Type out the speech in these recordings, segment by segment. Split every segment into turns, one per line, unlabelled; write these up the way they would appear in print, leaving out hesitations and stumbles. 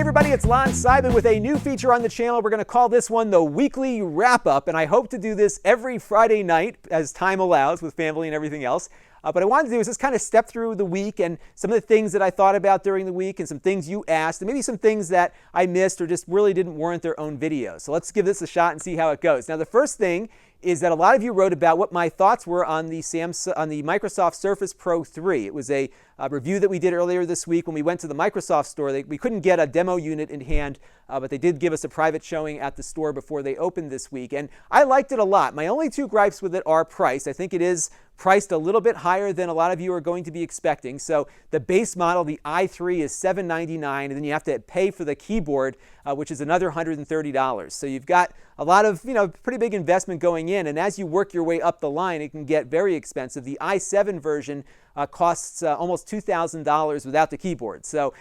everybody, it's Lon.TV with a new feature on the channel. We're going to call this one the Weekly Wrap-Up, and I hope to do this every Friday night as time allows with family and everything else. But I wanted to do is just kind of step through the week and some of the things that I thought about during the week and some things you asked and maybe some things that I missed or just really didn't warrant their own video. So let's give this a shot and see how it goes. Now the first thing is that a lot of you wrote about what my thoughts were on the Microsoft Surface Pro 3. It was a review that we did earlier this week when we went to the Microsoft store. We couldn't get a demo unit in hand, but they did give us a private showing at the store before they opened this week. And I liked it a lot. My only two gripes with it are price. I think it is priced a little bit higher than a lot of you are going to be expecting. So the base model, the i3, is $799, and then you have to pay for the keyboard, which is another $130. So you've got a lot of, pretty big investment going in, and as you work your way up the line, it can get very expensive. The i7 version costs almost $2,000 without the keyboard. So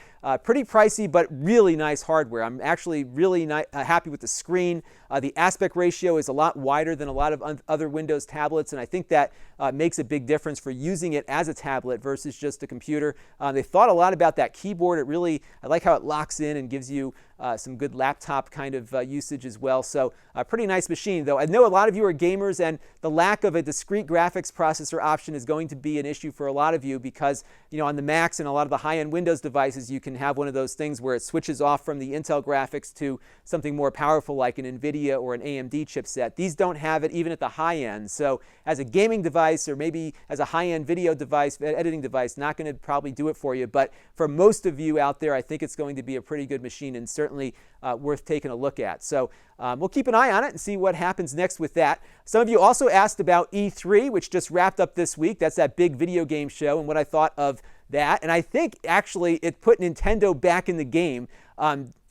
pretty pricey, but really nice hardware. I'm actually really happy with the screen. The aspect ratio is a lot wider than a lot of other Windows tablets, and I think that makes a big difference for using it as a tablet versus just a computer. They thought a lot about that keyboard. I like how it locks in and gives you some good laptop kind of usage as well. So a pretty nice machine, though. I know a lot of you are gamers, and the lack of a discrete graphics processor option is going to be an issue for a lot of you because, on the Macs and a lot of the high-end Windows devices, you can have one of those things where it switches off from the Intel graphics to something more powerful like an NVIDIA or an AMD chipset. These don't have it even at the high end. So as a gaming device or maybe as a high-end video device, editing device, not going to probably do it for you. But for most of you out there, I think it's going to be a pretty good machine and certainly worth taking a look at. So we'll keep an eye on it and see what happens next with that. Some of you also asked about E3, which just wrapped up this week. That's that big video game show and what I thought of that. And I think actually it put Nintendo back in the game.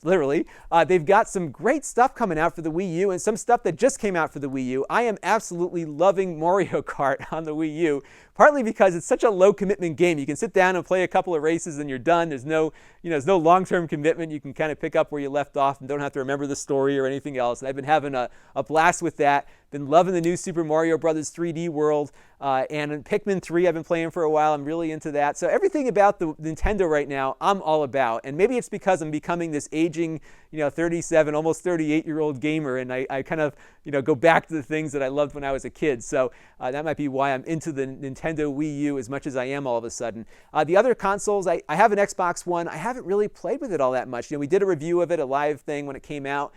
Literally. They've got some great stuff coming out for the Wii U and some stuff that just came out for the Wii U. I am absolutely loving Mario Kart on the Wii U, partly because it's such a low commitment game. You can sit down and play a couple of races and you're done. There's no long-term commitment. You can kind of pick up where you left off and don't have to remember the story or anything else. And I've been having a blast with that. Been loving the new Super Mario Brothers 3D World, and Pikmin 3 I've been playing for a while. I'm really into that. So everything about the Nintendo right now, I'm all about. And maybe it's because I'm becoming this aging, 37, almost 38-year-old gamer, and I kind of, go back to the things that I loved when I was a kid. So that might be why I'm into the Nintendo Wii U as much as I am all of a sudden. The other consoles, I have an Xbox One. I haven't really played with it all that much. We did a review of it, a live thing when it came out.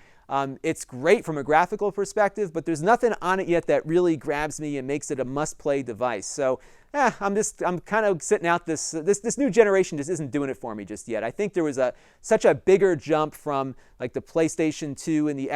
It's great from a graphical perspective, but there's nothing on it yet that really grabs me and makes it a must-play device. So I'm kind of sitting out this new generation just isn't doing it for me just yet. I think there was such a bigger jump from like the PlayStation 2 and the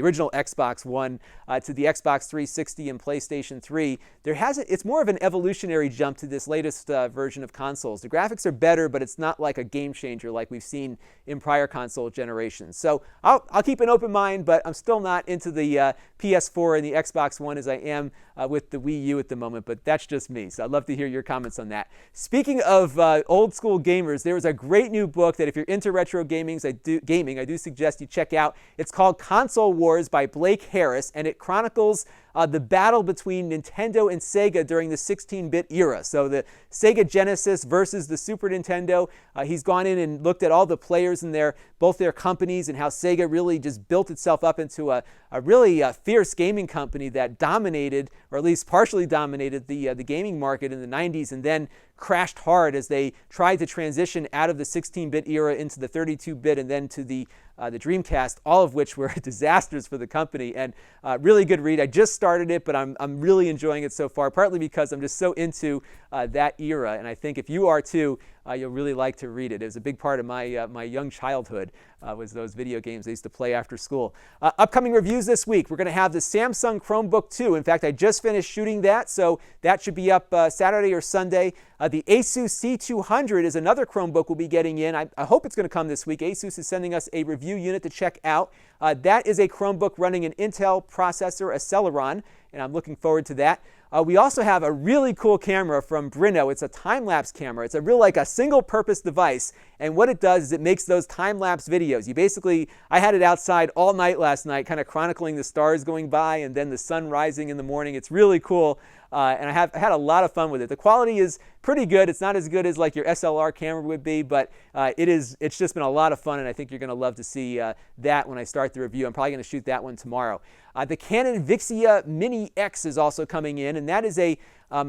original Xbox One to the Xbox 360 and PlayStation 3. It's more of an evolutionary jump to this latest version of consoles. The graphics are better, but it's not like a game changer like we've seen in prior console generations. So I'll keep an open mind, but I'm still not into the PS4 and the Xbox One as I am with the Wii U at the moment, but that's just me. So I'd love to hear your comments on that. Speaking of old school gamers, there is a great new book that if you're into retro gaming, I do suggest you check out. It's called Console Wars by Blake Harris, and it chronicles the battle between Nintendo and Sega during the 16-bit era. So the Sega Genesis versus the Super Nintendo. He's gone in and looked at all the players in both their companies and how Sega really just built itself up into a really fierce gaming company that dominated, or at least partially dominated, the gaming market in the 90s and then crashed hard as they tried to transition out of the 16-bit era into the 32-bit and then to the Dreamcast, all of which were disasters for the company. And really good read. I just started it, but I'm really enjoying it so far, partly because I'm just so into that era. And I think if you are too, you'll really like to read it. It was a big part of my young childhood, was those video games I used to play after school. Upcoming reviews this week. We're going to have the Samsung Chromebook 2. In fact, I just finished shooting that, so that should be up Saturday or Sunday. The Asus C200 is another Chromebook we'll be getting in. I hope it's going to come this week. Asus is sending us a review unit to check out. That is a Chromebook running an Intel processor, a Celeron, and I'm looking forward to that. We also have a really cool camera from Brino. It's a time-lapse camera. It's a single-purpose device, and what it does is it makes those time-lapse videos. I had it outside all night last night, kind of chronicling the stars going by and then the sun rising in the morning. It's really cool. and I have had a lot of fun with it. The quality is pretty good. It's not as good as like your SLR camera would be, but it's just been a lot of fun, and I think you're going to love to see that when I start the review. I'm probably going to shoot that one tomorrow. The Canon Vixia Mini X is also coming in, and that is a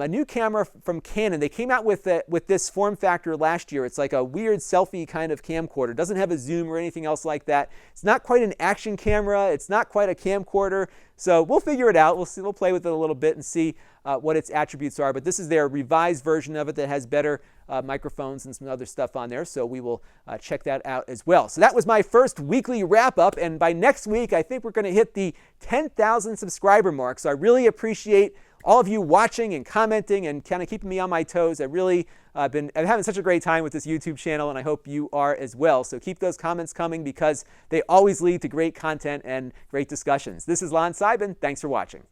new camera from Canon. They came out with this form factor last year. It's like a weird selfie kind of camcorder. It doesn't have a zoom or anything else like that. It's not quite an action camera. It's not quite a camcorder. So we'll figure it out. We'll play with it a little bit and see what its attributes are. But this is their revised version of it that has better microphones and some other stuff on there. So we will check that out as well. So that was my first weekly wrap up. And by next week, I think we're going to hit the 10,000 subscriber mark. So I really appreciate all of you watching and commenting and kind of keeping me on my toes. I really I'm having such a great time with this YouTube channel, and I hope you are as well. So keep those comments coming because they always lead to great content and great discussions. This is Lon.TV. Thanks for watching.